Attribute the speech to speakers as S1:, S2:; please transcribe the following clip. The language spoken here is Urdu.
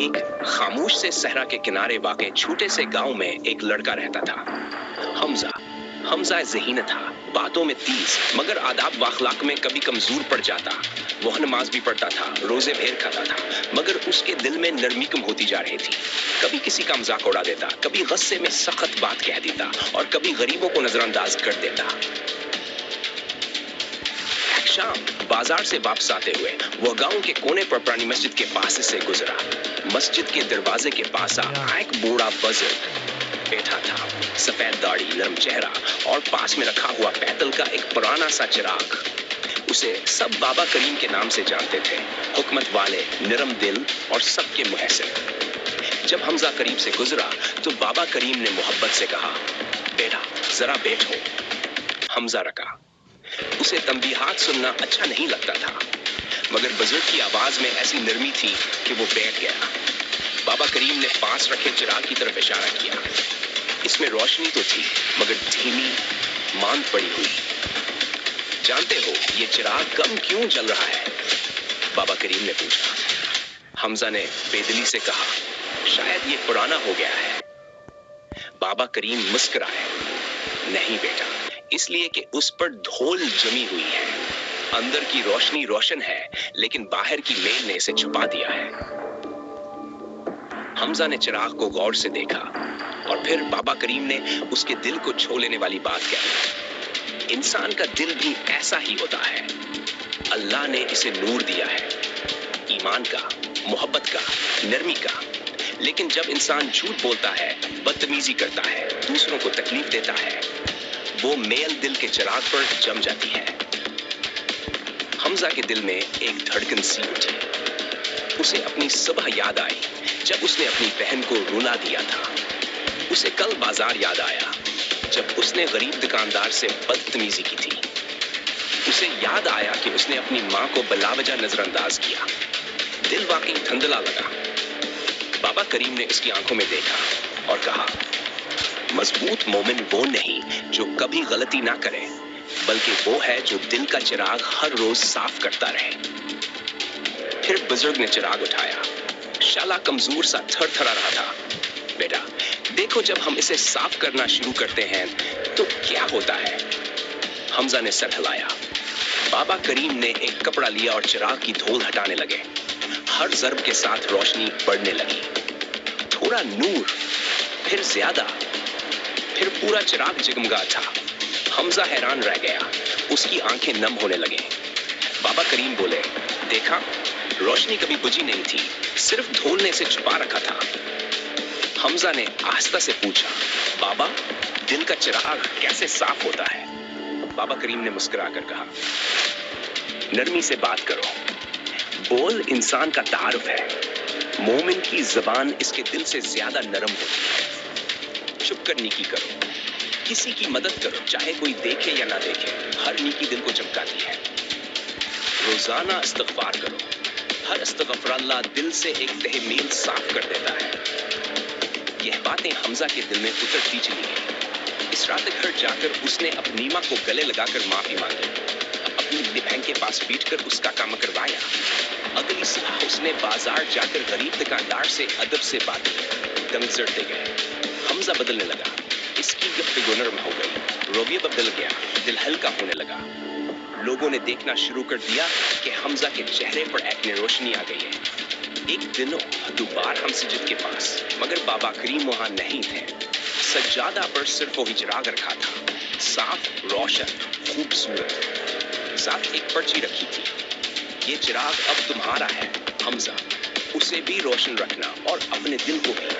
S1: ایک خاموش سے صحرا کے کنارے واقع چھوٹے سے گاؤں میں ایک لڑکا رہتا تھا، حمزہ۔ حمزہ ذہین تھا، باتوں میں تیز، مگر آداب و اخلاق میں کبھی کمزور پڑ جاتا۔ وہ نماز بھی پڑھتا تھا، روزے بھیر کھاتا تھا، مگر اس کے دل میں نرمی کم ہوتی جا رہی تھی۔ کبھی کسی کا مذاق اڑا دیتا، کبھی غصے میں سخت بات کہہ دیتا اور کبھی غریبوں کو نظر انداز کر دیتا۔ ایک شام بازار سے واپس آتے ہوئے وہ گاؤں کے کونے پر پرانی مسجد کے پاس سے گزرا۔ مسجد کے دروازے کے پاس ایک بوڑھا بزرگ بیٹھا تھا، سفید داڑھی، نرم چہرہ اور پاس میں رکھا ہوا پیتل کا ایک پرانا سا چراغ۔ اسے سب بابا کریم کے نام سے جانتے تھے، حکمت والے، نرم دل اور سب کے محسن۔ جب حمزہ قریب سے گزرا تو بابا کریم نے محبت سے کہا، بیٹا ذرا بیٹھو۔ حمزہ رکا۔ اسے تنبیہات سننا اچھا نہیں لگتا تھا، مگر بزرگ کی آواز میں ایسی نرمی تھی کہ وہ بیٹھ گیا۔ بابا کریم نے پاس رکھے چراغ کی طرف اشارہ کیا۔ اس میں روشنی تو تھی، مگر دھیمی، ماند پڑی ہوئی۔ جانتے ہو یہ چراغ کم کیوں جل رہا ہے؟ بابا کریم نے پوچھا۔ حمزہ نے بے دلی سے کہا، شاید یہ پرانا ہو گیا ہے۔ بابا کریم مسکرائے، نہیں بیٹا، اس لیے کہ اس پر دھول جمی ہوئی ہے۔ اندر کی روشنی روشن ہے، لیکن باہر کی میل نے اسے چھپا دیا ہے۔ حمزہ نے چراغ کو غور سے دیکھا اور پھر بابا کریم نے اس کے دل کو چھو لینے والی بات کہی، انسان کا دل بھی ایسا ہی ہوتا ہے۔ اللہ نے اسے نور دیا ہے، ایمان کا، محبت کا، نرمی کا، لیکن جب انسان جھوٹ بولتا ہے، بدتمیزی کرتا ہے، دوسروں کو تکلیف دیتا ہے، وہ میل دل کے چراغ پر جم جاتی ہے۔ حمزہ کے دل میں ایک دھڑکن سی اٹھی۔ اسے اپنی صبح یاد آئی جب اس نے اپنی بہن کو رلا دیا تھا۔ اسے کل بازار یاد آیا جب اس نے غریب دکاندار سے بدتمیزی کی تھی۔ اسے یاد آیا کہ اس نے اپنی ماں کو بلا وجہ نظر انداز کیا۔ دل واقعی دھندلا لگا۔ بابا کریم نے اس کی آنکھوں میں دیکھا اور کہا، مضبوط مومن وہ نہیں جو کبھی غلطی نہ کرے، بلکہ وہ ہے جو دل کا چراغ ہر روز صاف کرتا رہے۔ پھر بزرگ نے چراغ اٹھایا۔ شعلہ کمزور سا تھر تھرا رہا تھا۔ بیٹا دیکھو، جب ہم اسے صاف کرنا شروع کرتے ہیں تو کیا ہوتا ہے؟ حمزہ نے سر ہلایا۔ بابا کریم نے ایک کپڑا لیا اور چراغ کی دھول ہٹانے لگے۔ ہر ضرب کے ساتھ روشنی بڑھنے لگی، تھوڑا نور، پھر زیادہ، پھر پورا چراغ جگمگا تھا۔ حمزہ حیران رہ گیا، اس کی آنکھیں نم ہونے لگیں۔ بابا کریم بولے، دیکھا، روشنی کبھی بجھی نہیں تھی، صرف دھول نے اسے چھپا رکھا تھا۔ حمزہ نے آہستہ سے پوچھا، بابا دل کا چراغ کیسے صاف ہوتا ہے؟ بابا کریم نے مسکرا کر کہا، نرمی سے بات کرو، بول انسان کا تعارف ہے، مومن کی زبان اس کے دل سے زیادہ نرم ہوتی ہے۔ چھپ کر نیکی کرو، کسی کی مدد کرو، چاہے کوئی دیکھے یا نہ دیکھے، ہر نیکی دل کو چمکاتی ہے۔ روزانہ استغفار کرو، ہر استغفر اللہ دل سے ایک تہ میل صاف کر دیتا ہے۔ یہ باتیں حمزہ کے دل میں اترتی چلی گئیں۔ اس رات گھر جا کر اس نے اپنی ماں کو گلے لگا کر معافی مانگی، اپنی بہن کے پاس بیٹھ کر اس کا کام کروایا۔ اگلی صبح اس نے بازار جا کر غریب دکاندار سے ادب سے بات کی۔ دم زرتے گئے، حمزہ بدلنے لگا، اس کی گفتگو نرم ہو گئی، رویہ بدل گیا، دل ہلکا ہونے لگا۔ لوگوں نے دیکھنا شروع کر دیا کہ حمزہ کے چہرے پر ایک نئی روشنی آ گئی ہے۔ ایک دنوں دوبارہ ہم مسجد کے پاس، مگر بابا کریم وہاں نہیں تھے۔ سجادہ پر صرف وہی چراغ رکھا تھا، صاف، روشن، خوبصورت۔ ساتھ ایک پرچی رکھی تھی، یہ چراغ اب تمہارا ہے حمزہ، اسے بھی روشن رکھنا اور اپنے دل کو بھی۔